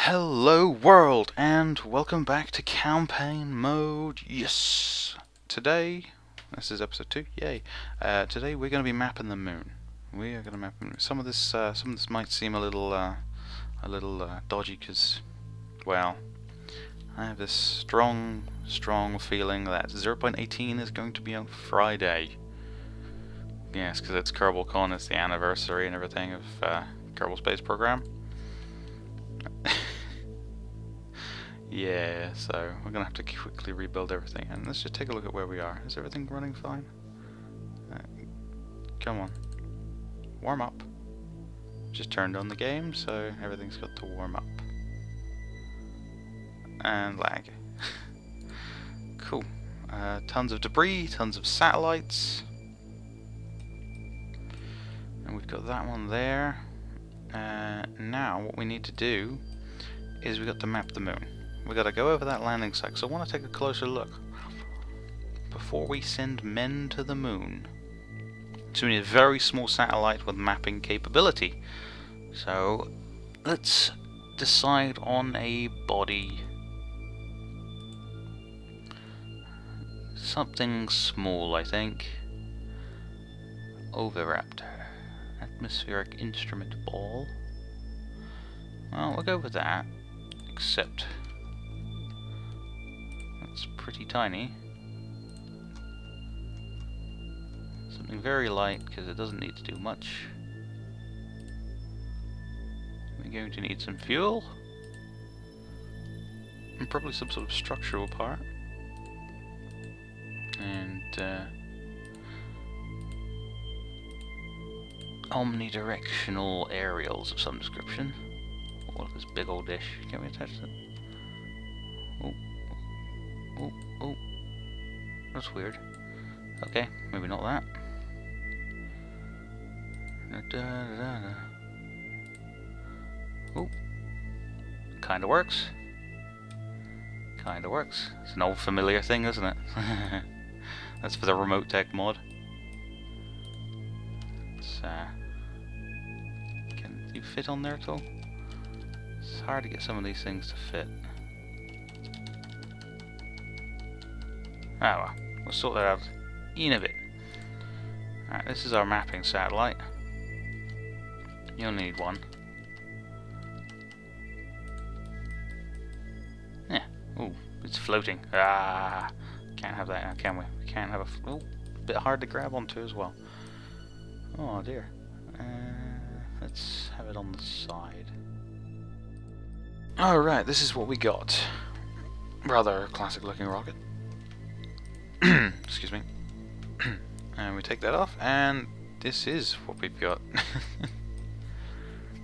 Hello world, and welcome back to campaign mode. Yes! Today, this is episode 2, yay. Today we're going to be mapping the moon. We are going to map the moon. Some of this might seem a little dodgy because, well, I have this strong feeling that 0.18 is going to be on Friday. Yes, because it's Kerbal Con, it's the anniversary and everything of Kerbal Space Program. Yeah, so we're gonna have to quickly rebuild everything, and let's just take a look at where we are. Is everything running fine? Come on, warm up. Just turned on the game, so everything's got to warm up. And lag. Cool. Tons of debris, tons of satellites, and we've got that one there. Now what we need to do is we've got to map the moon. We've got to go over that landing site, so I want to take a closer look before we send men to the moon. So we need a very small satellite with mapping capability. So let's decide on a body. Something small, I think. Oviraptor. Atmospheric instrument ball. Well, we'll go with that. Except it's pretty tiny. Something very light because it doesn't need to do much. We're going to need some fuel and probably some sort of structural part and omnidirectional aerials of some description. What is this big old dish? Can we attach that? Oh, that's weird. Okay, maybe not that. Oh, kinda works. Kinda works. It's an old familiar thing, isn't it? That's for the remote tech mod. It's, can you fit on there at all? It's hard to get some of these things to fit. Ah well, we'll sort that out in a bit. Alright, this is our mapping satellite. You only need one. Yeah. Ooh, it's floating. Ah, can't have that now, can we? We can't have a... Oh, a bit hard to grab onto as well. Oh dear. Let's have it on the side. Alright, this is what we got. Rather classic looking rocket. Excuse me. And we take that off, and this is what we've got.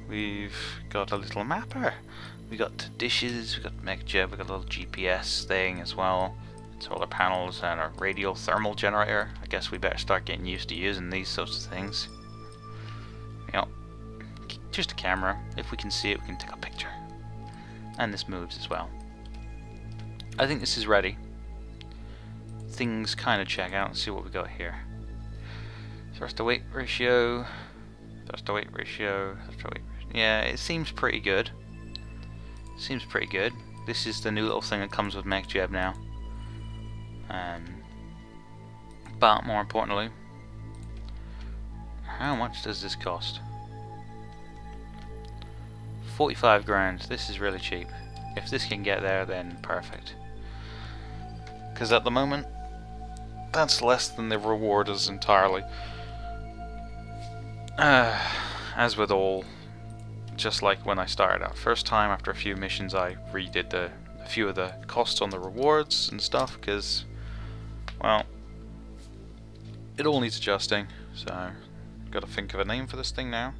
We've got a little mapper. We got dishes, we got MechJeb, we got a little GPS thing as well. Solar panels and a radial thermal generator. I guess we better start getting used to using these sorts of things. Yep. Just a camera. If we can see it, we can take a picture. And this moves as well. I think this is ready. Things kind of check out and see what we got here. Thrust to weight ratio, thrust to weight ratio, thrust to weight ratio. Yeah, it seems pretty good. Seems pretty good. This is the new little thing that comes with MechJeb now. But more importantly, how much does this cost? 45 grand. This is really cheap. If this can get there, then perfect. Because at the moment, that's less than the reward is entirely. As with all, just like when I started out, first time after a few missions I redid a few of the costs on the rewards and stuff, because, well, it all needs adjusting, so gotta think of a name for this thing now.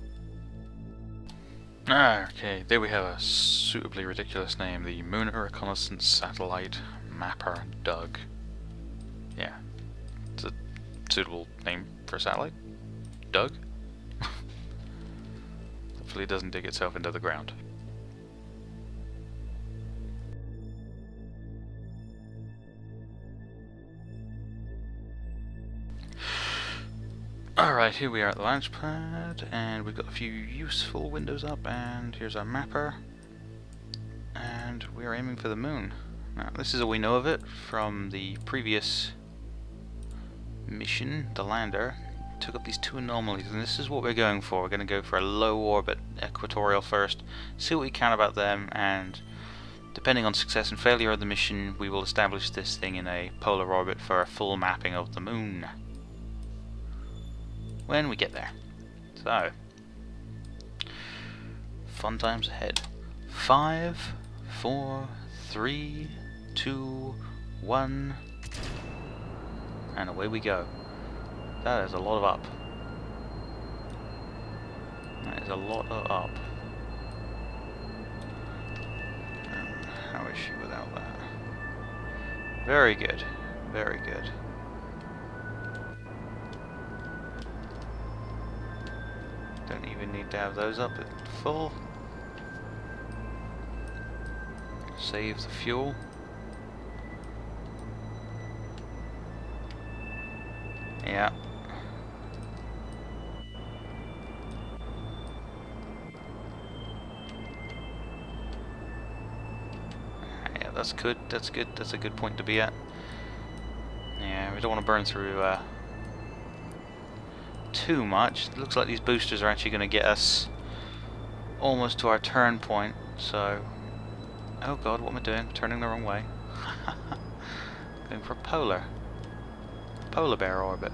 Okay, there we have a suitably ridiculous name, the Lunar Reconnaissance Satellite Mapper Doug. Yeah, it's a suitable name for a satellite. Doug? Hopefully it doesn't dig itself into the ground. Alright, here we are at the launch pad, and we've got a few useful windows up, and here's our mapper. and we're aiming for the moon. Now, this is all we know of it from the previous mission. The lander took up these two anomalies, and this is what we're going for. We're going to go for a low orbit equatorial first, see what we can about them, and depending on success and failure of the mission, we will establish this thing in a polar orbit for a full mapping of the moon when we get there. So, fun times ahead. 5, 4, 3, 2, 1, and away we go. That is a lot of up. That is a lot of up. How is she without that? Very good. Very good. Don't even need to have those up at full. Save the fuel. Yeah. That's good, that's good, that's a good point to be at. Yeah, we don't want to burn through too much. It looks like these boosters are actually going to get us almost to our turn point, so... Oh god, what am I doing? Turning the wrong way. Going for polar bear orbit.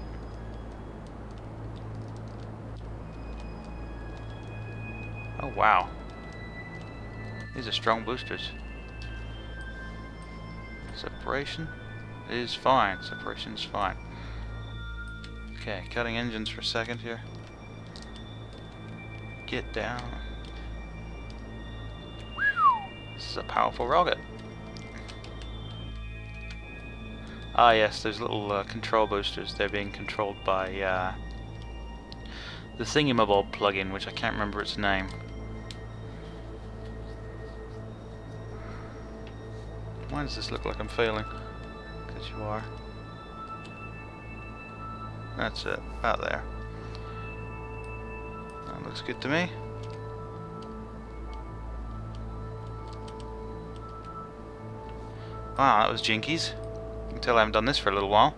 Oh wow. These are strong boosters. Separation is fine. Separation is fine. Okay, cutting engines for a second here. Get down. This is a powerful rocket. Ah yes, those little control boosters. They're being controlled by the Thingamabob plugin, which I can't remember its name. Why does this look like I'm failing? Because you are. That's it, about there. That looks good to me. Wow, that was jinkies. You can tell I haven't done this for a little while.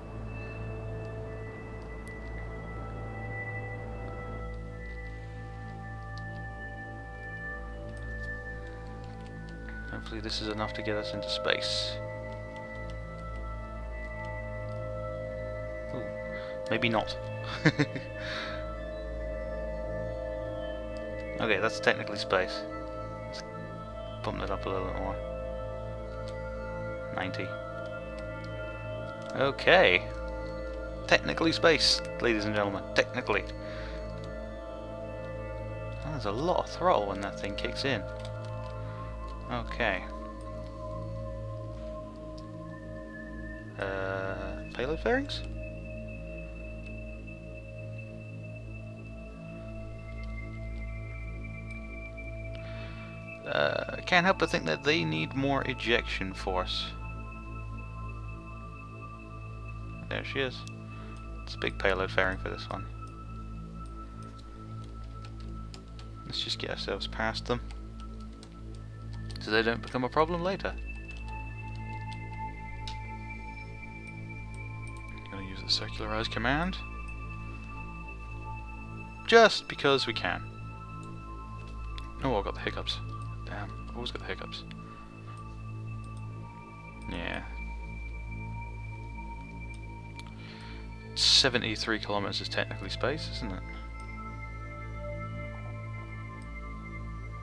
Hopefully this is enough to get us into space. Ooh, maybe not. Okay, that's technically space. Let's bump that up a little bit more. 90. Okay. Technically space, ladies and gentlemen. Technically. Oh, there's a lot of throttle when that thing kicks in. Okay. Payload fairings? Can't help but think that they need more ejection force. There she is. It's a big payload fairing for this one. Let's just get ourselves past them, so they don't become a problem later. I'm going to use the circularize command, just because we can. Oh, I've got the hiccups. Damn, I've always got the hiccups. Yeah. 73 kilometers is technically space, isn't it?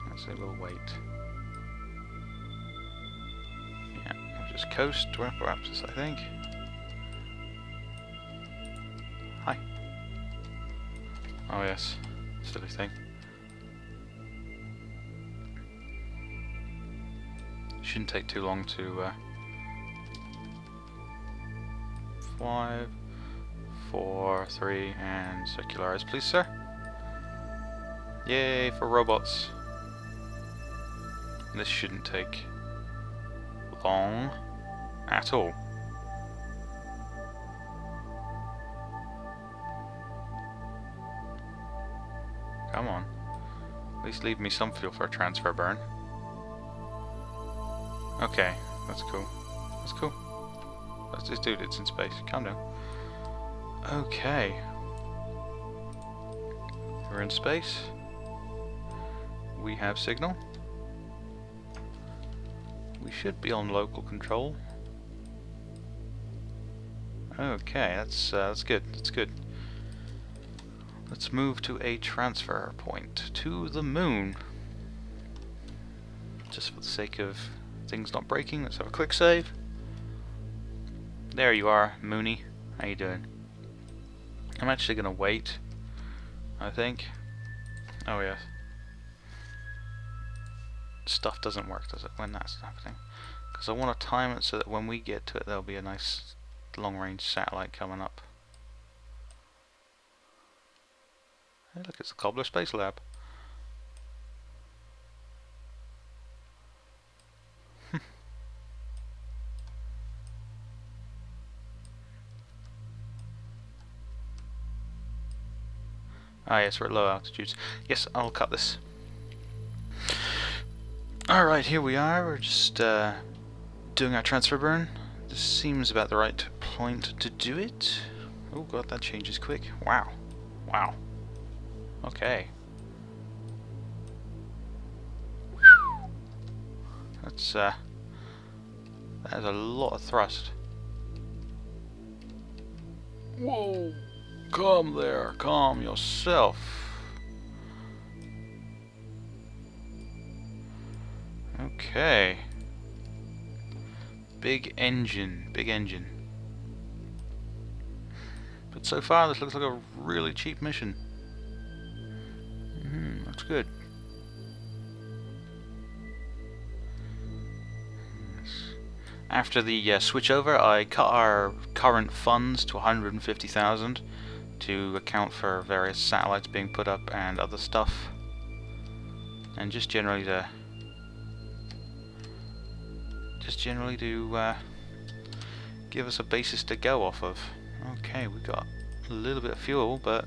Let's say we'll wait. Yeah, we'll just coast to apparatus, I think. Hi. Oh yes, silly thing. Shouldn't take too long to 5, 4, 3, and circularize, please, sir. Yay for robots. This shouldn't take long at all. Come on. At least leave me some fuel for a transfer burn. Okay, that's cool. That's cool. That's this dude, it's in space. Calm down. Okay. We're in space. We have signal. We should be on local control. Okay, that's good. That's good. Let's move to a transfer point to the moon. Just for the sake of things not breaking, let's have a quick save. There you are, Moony. How you doing? I'm actually gonna wait, I think. Oh yes. Stuff doesn't work, does it, when that's happening? Because I want to time it so that when we get to it, there'll be a nice long-range satellite coming up. Hey, look, it's the Cobbler Space Lab. Ah yes, we're at low altitudes. Yes, I'll cut this. Alright, here we are. We're just doing our transfer burn. This seems about the right point to do it. Oh god, that changes quick. Wow. Wow. Okay. That's a lot of thrust. Whoa! Calm there, calm yourself. Okay. Big engine, big engine. But so far this looks like a really cheap mission. That's good. After the switch over, I cut our current funds to 150,000 to account for various satellites being put up and other stuff, and just generally to give us a basis to go off of. Okay, we got a little bit of fuel, but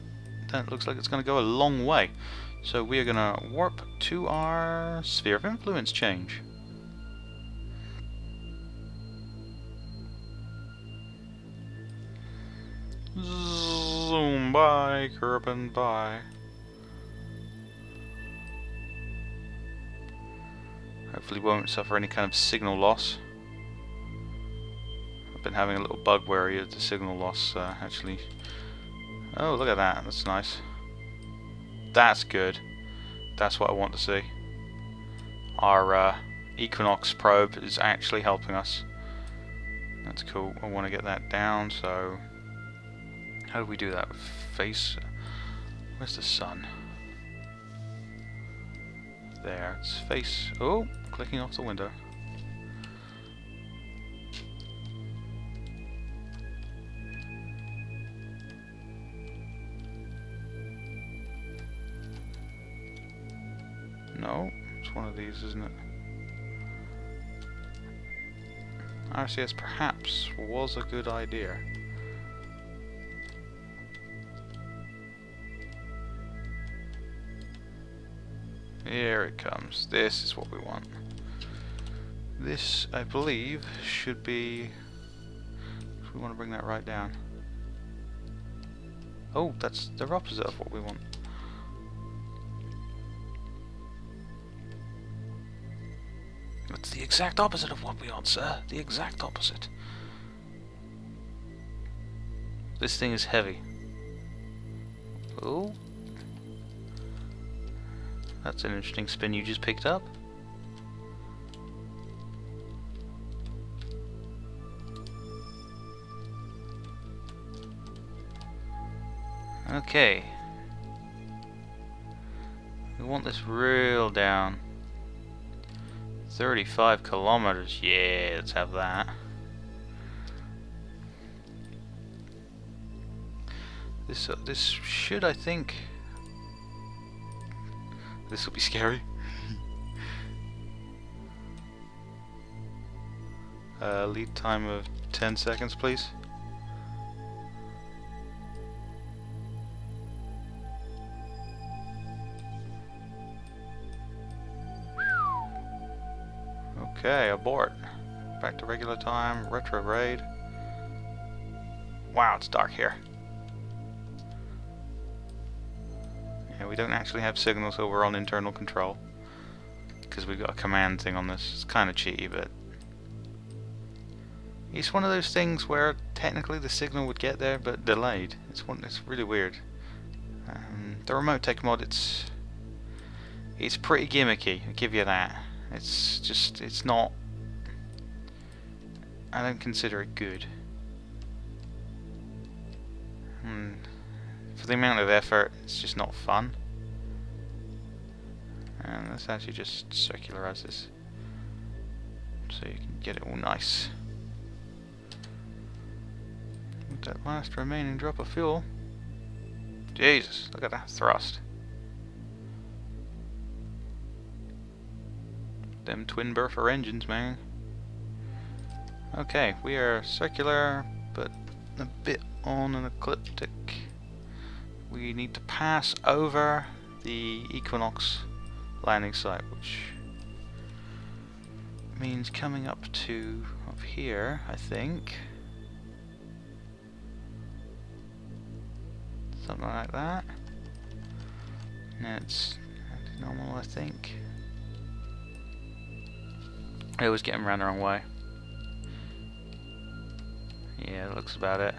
that looks like it's going to go a long way. So we are going to warp to our sphere of influence change. Zoom by, Kerbal by. Hopefully won't suffer any kind of signal loss. I've been having a little bug worry of the signal loss actually. Oh, look at that, that's nice. That's good. That's what I want to see. Our Equinox probe is actually helping us. That's cool. I want to get that down, so how do we do that? Face. Where's the sun? There. It's face. Oh, clicking off the window. No, it's one of these, isn't it? RCS perhaps was a good idea. Here it comes. This is what we want. This, I believe, should be... if we want to bring that right down. Oh, that's the opposite of what we want. That's the exact opposite of what we want, sir. The exact opposite. This thing is heavy. Oh. That's an interesting spin you just picked up. Okay. We want this real down. 35 kilometers. Yeah, let's have that. This should, I think... this will be scary. Lead time of 10 seconds, please. Okay, abort. Back to regular time, retrograde. Wow, it's dark here. Yeah, we don't actually have signals, so we're on internal control. Because we've got a command thing on this. It's kind of cheaty, but it's one of those things where technically the signal would get there, but delayed. It's really weird. The remote tech mod, it's pretty gimmicky. I'll give you that. It's not. I don't consider it good. For the amount of effort, it's just not fun. And let's actually just circularize this so you can get it all nice. With that last remaining drop of fuel. Jesus, look at that thrust. Them twin burfer engines, man. Okay, we are circular, but a bit on an ecliptic. We need to pass over the Equinox landing site, which means coming up here, I think. Something like that. And it's normal, I think. I always get them around the wrong way. Yeah, that looks about it.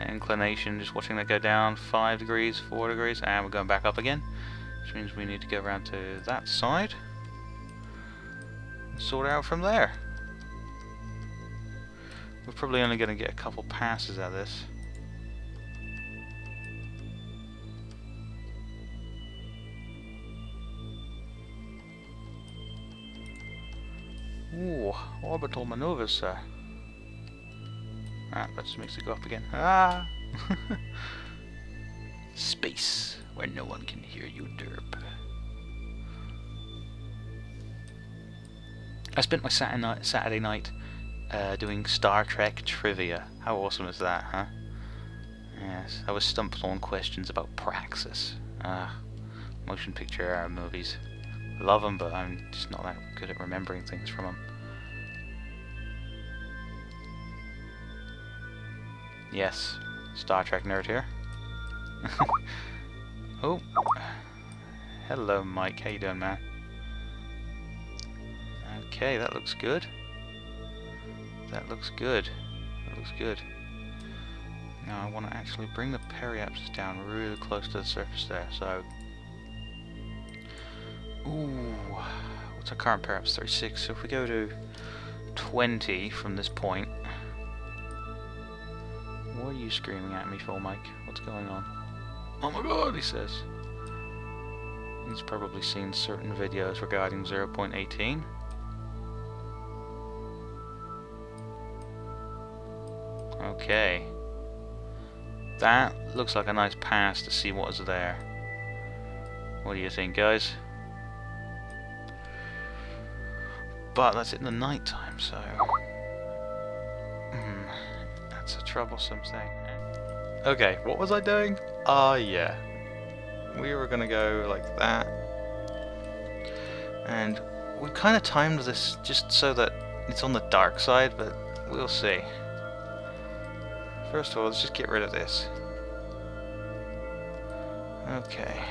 Inclination, just watching that go down 5 degrees, 4 degrees, and we're going back up again, which means we need to go around to that side and sort it out from there. We're probably only going to get a couple passes out of this. Ooh, orbital maneuvers, sir. Ah, that just makes it go up again. Ah! Space, where no one can hear you derp. I spent my Saturday night doing Star Trek trivia. How awesome is that, huh? Yes, I was stumped on questions about Praxis. Motion picture movies. Love them, but I'm just not that good at remembering things from them. Yes, Star Trek nerd here. Oh, hello Mike, how you doing, man? Okay, that looks good. That looks good. That looks good. Now I want to actually bring the periapsis down really close to the surface there, so... Ooh, what's our current periapsis? 36, so if we go to 20 from this point... What are you screaming at me for, Mike? What's going on? Oh my god, he says. He's probably seen certain videos regarding 0.18. Okay. That looks like a nice pass to see what is there. What do you think, guys? But that's in the night time, so... That's a troublesome thing. Okay, what was I doing? Yeah. We were gonna go like that. And we kind of timed this just so that it's on the dark side, but we'll see. First of all, let's just get rid of this. Okay.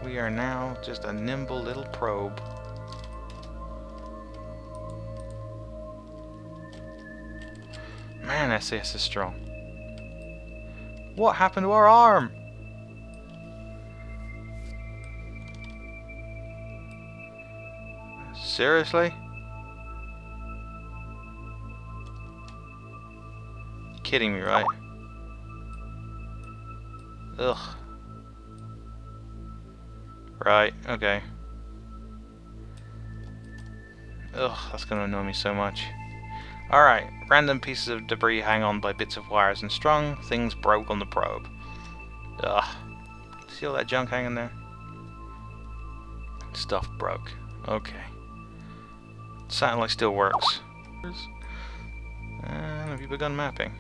We are now just a nimble little probe. Man, SAS is strong. What happened to our arm? Seriously? You're kidding me, right? Ugh. Right, okay. Ugh, that's gonna annoy me so much. Alright, random pieces of debris hang on by bits of wires and strung. Things broke on the probe. Ugh. See all that junk hanging there? Stuff broke. Okay. Satellite still works. And have you begun mapping?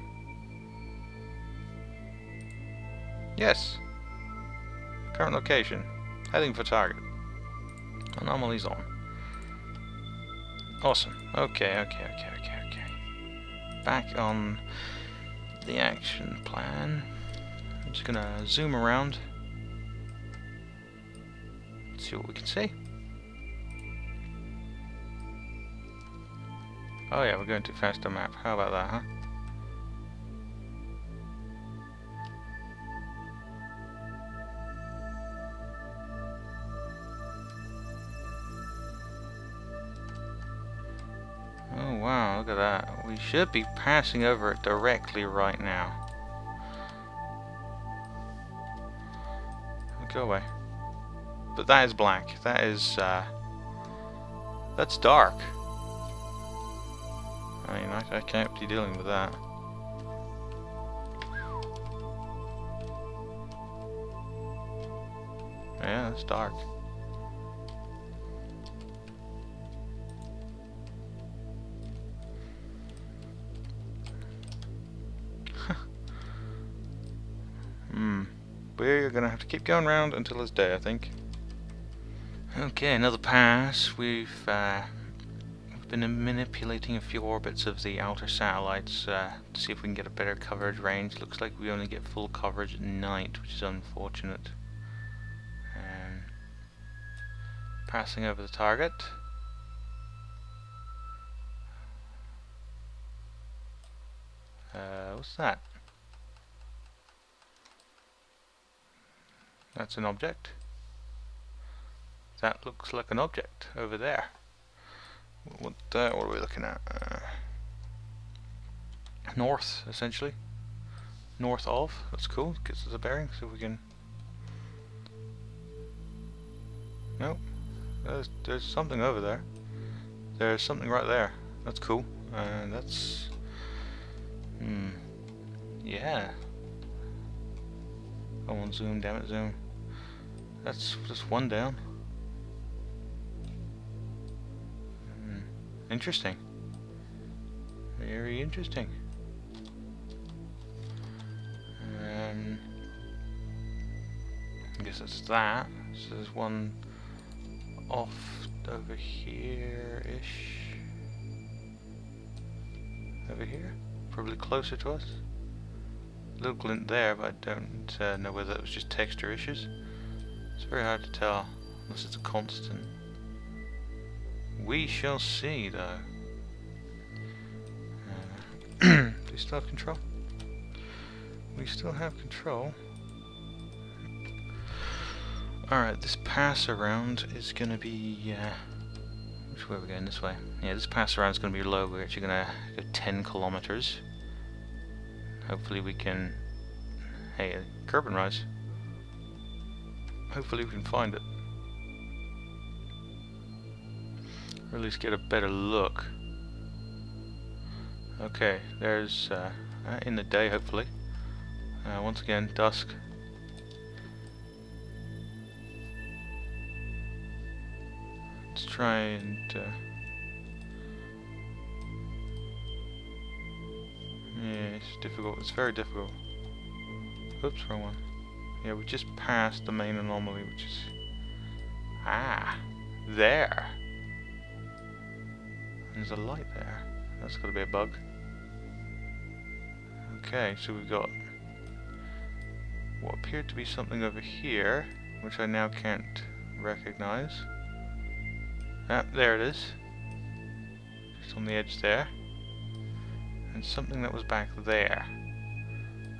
Yes. Current location. Heading for target. Anomalies on. Awesome. Okay. Back on the action plan. I'm just gonna zoom around. See what we can see. Oh yeah, we're going too fast to map. How about that, huh? Oh wow, look at that. We should be passing over it directly right now. Go away. But that is black. That is, that's dark. I mean, I can't be dealing with that. Yeah, that's dark. We're gonna have to keep going round until it's day, I think. Okay, another pass. We've been manipulating a few orbits of the outer satellites to see if we can get a better coverage range. Looks like we only get full coverage at night, which is unfortunate. Passing over the target. What's that? That's an object. That looks like an object over there. What are we looking at? North, essentially. North of. That's cool. Gives us a bearing. So we can. Nope. There's something over there. There's something right there. That's cool. That's. Yeah. Come on, zoom. Damn it, zoom. That's just one down. Interesting. Very interesting. I guess that's that. So there's one off over here-ish. Over here? Probably closer to us. A little glint there, but I don't know whether it was just texture issues. It's very hard to tell, unless it's a constant. We shall see, though. Do we still have control? We still have control. Alright, this pass around is going to be... which way are we going? This way. Yeah, this pass around is going to be low. We're actually going to go 10 kilometers. Hopefully we can... Hey, Kerbal rise. Hopefully we can find it. Or at least get a better look. Okay, there's in the day, hopefully. Once again, dusk. Let's try and yeah, it's difficult. It's very difficult. Oops, wrong one. Yeah, we just passed the main anomaly, which is there. There's a light there. That's got to be a bug. Okay, so we've got what appeared to be something over here, which I now can't recognize. There it is. Just on the edge there. And something that was back there.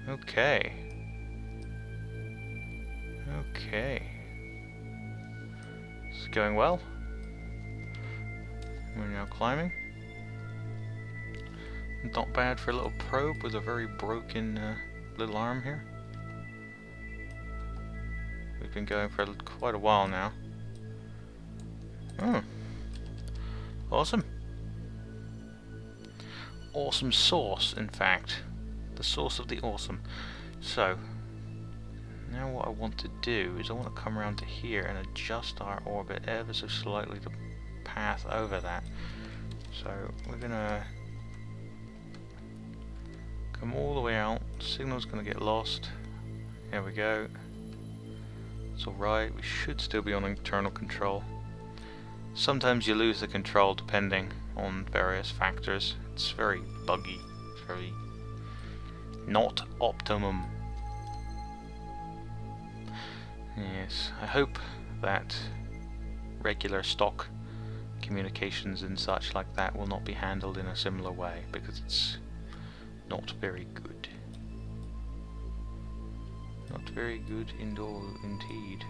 Okay. Okay. It's going well. We're now climbing. Not bad for a little probe with a very broken little arm here. We've been going for quite a while now. Oh. Awesome. Awesome sauce, in fact. The sauce of the awesome. So, now what I want to do is I want to come around to here and adjust our orbit ever so slightly to path over that. So, we're gonna come all the way out. Signal's gonna get lost. There we go. It's alright, we should still be on internal control. Sometimes you lose the control depending on various factors. It's very buggy, it's very not optimum. Yes, I hope that regular stock communications and such like that will not be handled in a similar way, because it's not very good. Not very good indeed.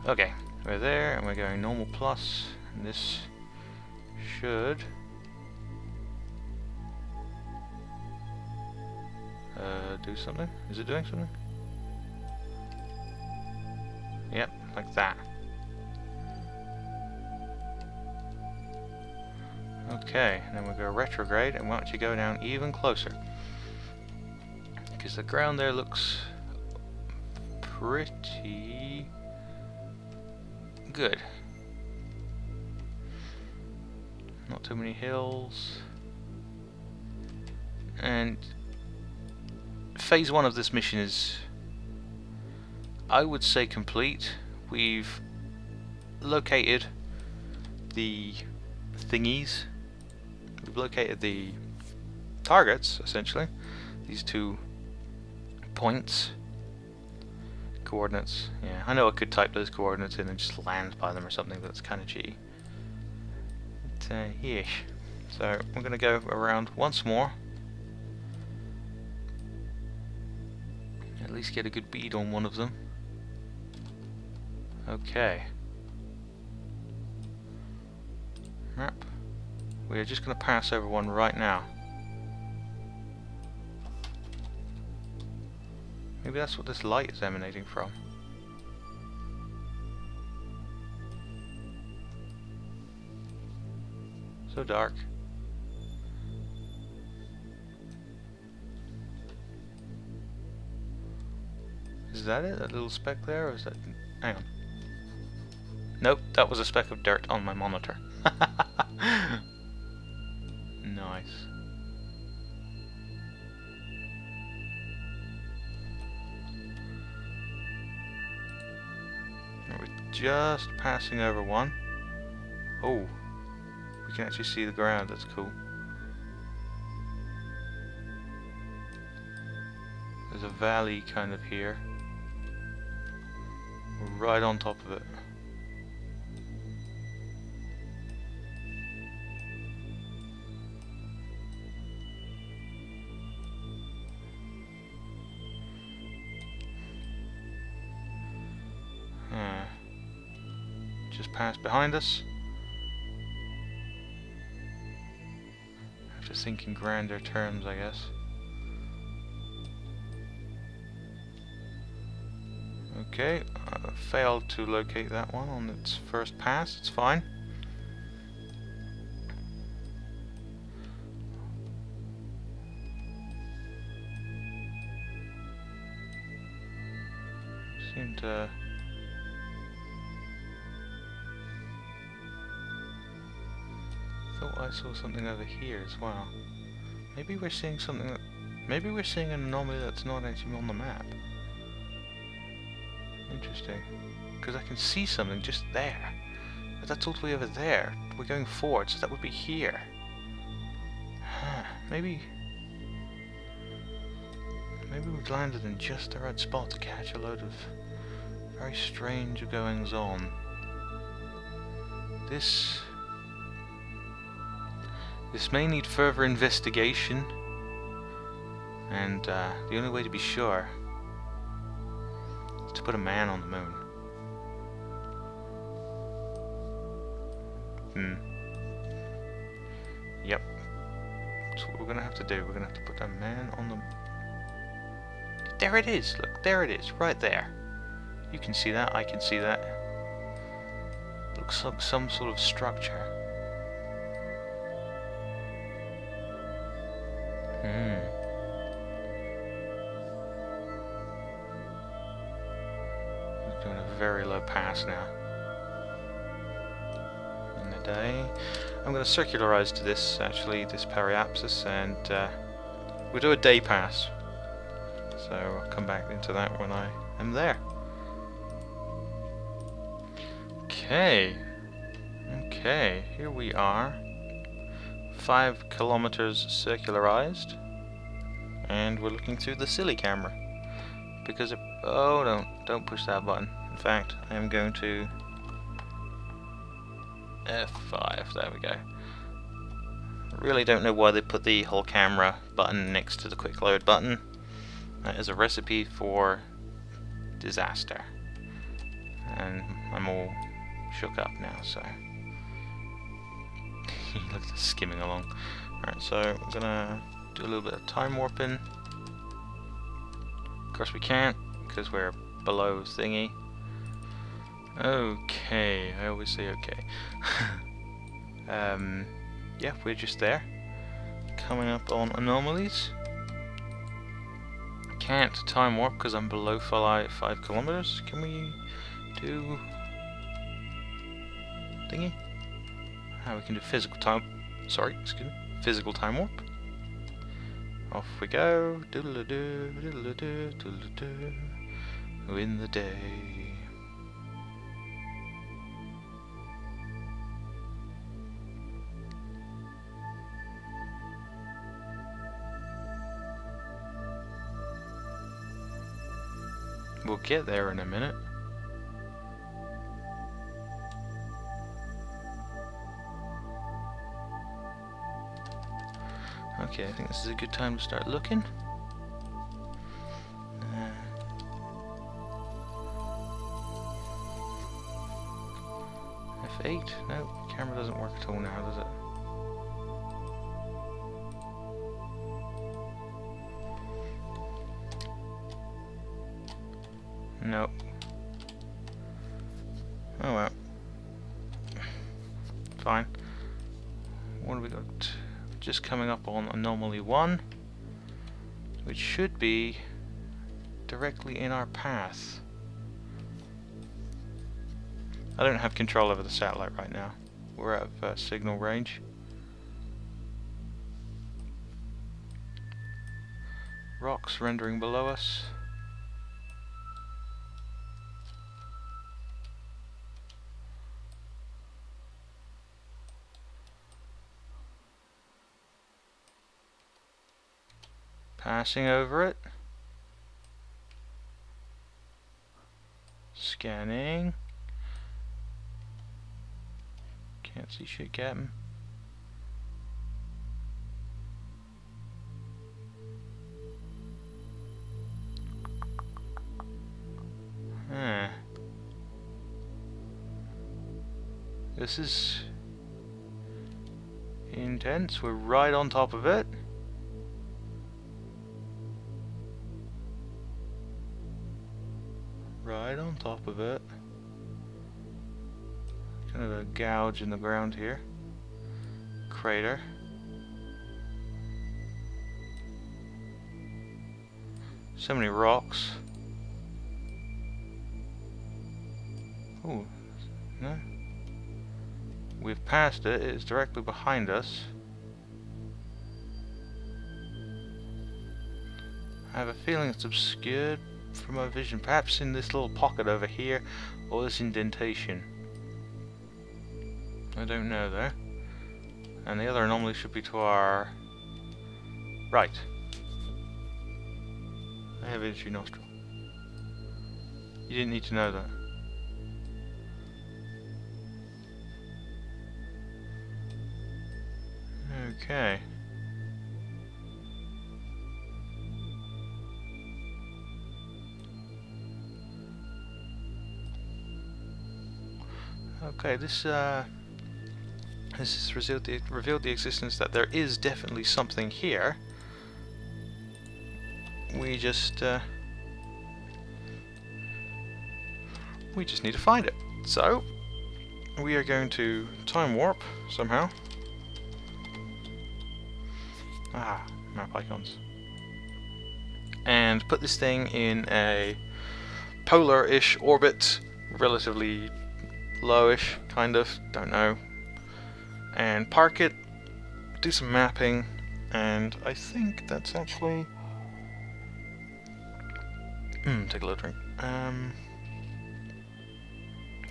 Okay, we're there and we're going normal plus, and this should do something. Is it doing something? Yep, like that. Okay, and then we'll go retrograde, and why don't you go down even closer? Because the ground there looks pretty good. Not too many hills. And phase 1 of this mission is, I would say, complete. We've located the thingies. We've located the targets, essentially. These 2 points. Coordinates. Yeah, I know I could type those coordinates in and just land by them or something, but it's kind of cheaty. But, yes. So, we're going to go around once more. At least get a good bead on one of them. Okay. Map. We're just going to pass over one right now. Maybe that's what this light is emanating from. So dark. Is that it? That little speck there? Or is that... Hang on. Nope, that was a speck of dirt on my monitor. Nice. We're just passing over one. Oh, we can actually see the ground. That's cool. There's a valley kind of here. We're right on top of it. Just passed behind us. Have to think in grander terms, I guess. Okay, I failed to locate that one on its first pass. It's fine. Seemed to... thought I saw something over here as well. Maybe we're seeing something that... maybe we're seeing an anomaly that's not actually on the map. Interesting. Because I can see something just there. But that's all the way over there. We're going forward, so that would be here. Maybe we've landed in just the right spot to catch a load of very strange goings on. This may need further investigation, and the only way to be sure is to put a man on the moon. Yep. That's what we're gonna have to do. We're gonna have to put a man on the... There it is! Look, there it is, right there. You can see that, I can see that. Looks like some sort of structure. We're doing a very low pass now. In the day. I'm going to circularize to this, actually, this periapsis, and we'll do a day pass. So I'll come back into that when I am there. Okay, here we are. 5 kilometers circularized, and we're looking through the silly camera because it, oh, don't push that button. In fact, I am going to F5. There we go. I really don't know why they put the whole camera button next to the quick load button. That is a recipe for disaster, and I'm all shook up now, so he looks skimming along. Alright, so we're gonna do a little bit of time warping. Of course we can't, because we're below thingy. Okay, I always say okay. Yeah, we're just there. Coming up on anomalies. Can't time warp because I'm below 5 kilometers. Can we do thingy? We can do physical time. Sorry, excuse me. Physical time warp. Off we go. Doodle-a-doo, doodle-a-doo, doodle-a-doo. In the day. We'll get there in a minute. Okay, I think this is a good time to start looking. F8? No, camera doesn't work at all now, does it? Nope. Oh well. Fine. What do we got? Just coming up on anomaly 1, which should be directly in our path. I don't have control over the satellite right now. We're out of signal range. Rocks rendering below us. Passing over it. Scanning. Can't see shit, Captain. Huh. This is intense. We're right on top of it. Right on top of it. Kind of a gouge in the ground here. Crater. So many rocks. Oh, no. We've passed it. It's directly behind us. I have a feeling it's obscured from my vision, perhaps in this little pocket over here, or this indentation. I don't know though. And the other anomaly should be to our right. I have itchy nostril. You didn't need to know that. Okay. Okay, this has revealed the existence that there is definitely something here. We just need to find it. So we are going to time warp somehow. Map icons. And put this thing in a polar-ish orbit, relatively lowish, kind of, don't know, and park it, do some mapping, and I think that's actually Take a little drink.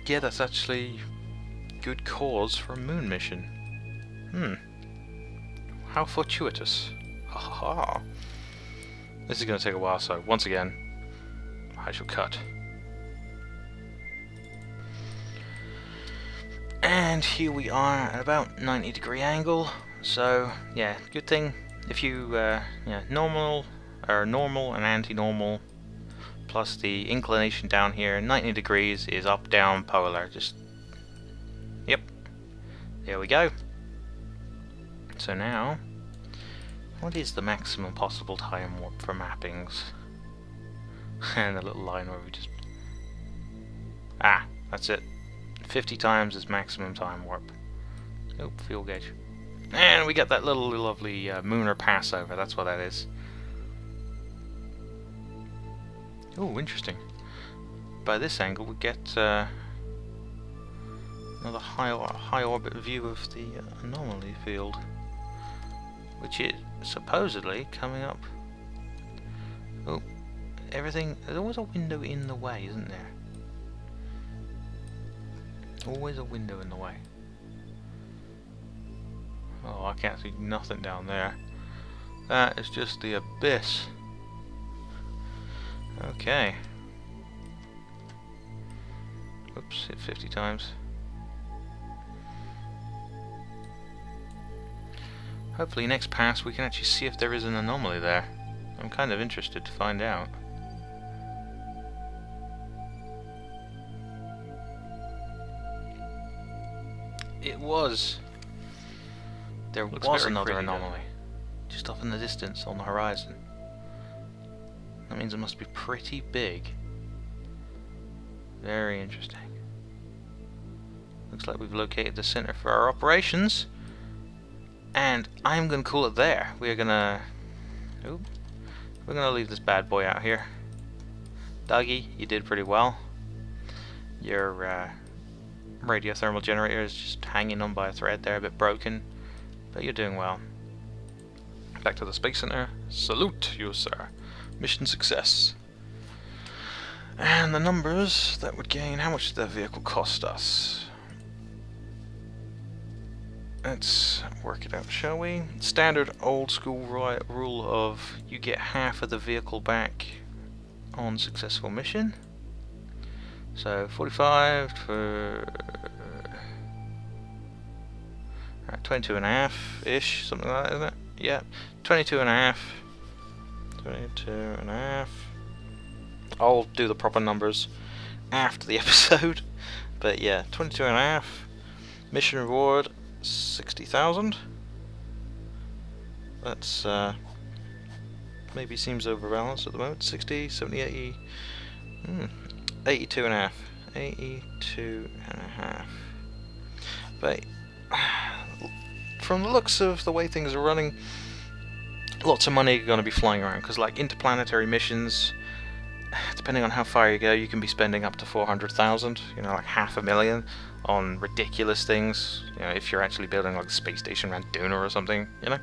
Yeah, that's actually good cause for a moon mission. How fortuitous. Ha ha ha. This is going to take a while, so once again, I shall cut. And here we are at about 90-degree angle. So yeah, good thing if you yeah, normal and anti-normal, plus the inclination down here, 90 degrees is up, down, polar. Just yep. There we go. So now, what is the maximum possible time warp for mappings? And a little line where we just... that's it. 50 times is maximum time warp. Oh, fuel gauge. And we get that little lovely Mooner Passover, that's what that is. Oh, interesting. By this angle we get another high orbit view of the anomaly field, which is supposedly coming up. Oh, everything. There's always a window in the way, isn't there? Always a window in the way. Oh, I can't see nothing down there. That is just the abyss. Okay. Oops, hit 50 times. Hopefully next pass we can actually see if there is an anomaly there. I'm kind of interested to find out. It was. There was another anomaly. Just off in the distance on the horizon. That means it must be pretty big. Very interesting. Looks like we've located the center for our operations. And I'm going to call it there. We're going to leave this bad boy out here. Dougie, you did pretty well. Your radiothermal generator is just hanging on by a thread there, a bit broken. But you're doing well. Back to the Space Center. Salute you, sir. Mission success. And the numbers that would gain, how much did that vehicle cost us? Let's work it out, shall we? Standard old school rule of you get half of the vehicle back on successful mission. So 45 for 22.5-ish, something like that, isn't it? Yeah, 22.5. 22.5. I'll do the proper numbers after the episode, but yeah, 22.5. Mission reward 60,000. That's maybe seems overbalanced at the moment. 60, 70, 80, 82.5. 82.5. But from the looks of the way things are running, lots of money are going to be flying around, because like interplanetary missions, depending on how far you go, you can be spending up to 400,000, you know, like $500,000 on ridiculous things, you know, if you're actually building like a space station around Duna or something, you know.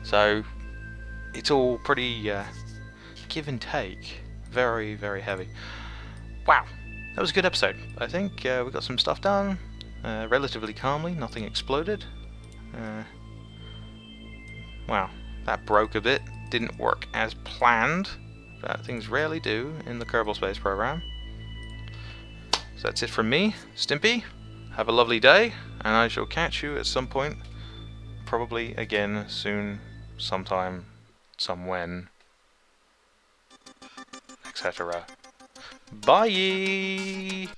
So it's all pretty give and take, very, very heavy. Wow, that was a good episode. I think we got some stuff done relatively calmly, nothing exploded. Wow, that broke a bit, didn't work as planned, but things rarely do in the Kerbal Space Program. So that's it from me, Stimpy. Have a lovely day, and I shall catch you at some point, probably again soon, sometime, somewhen, etc. Bye!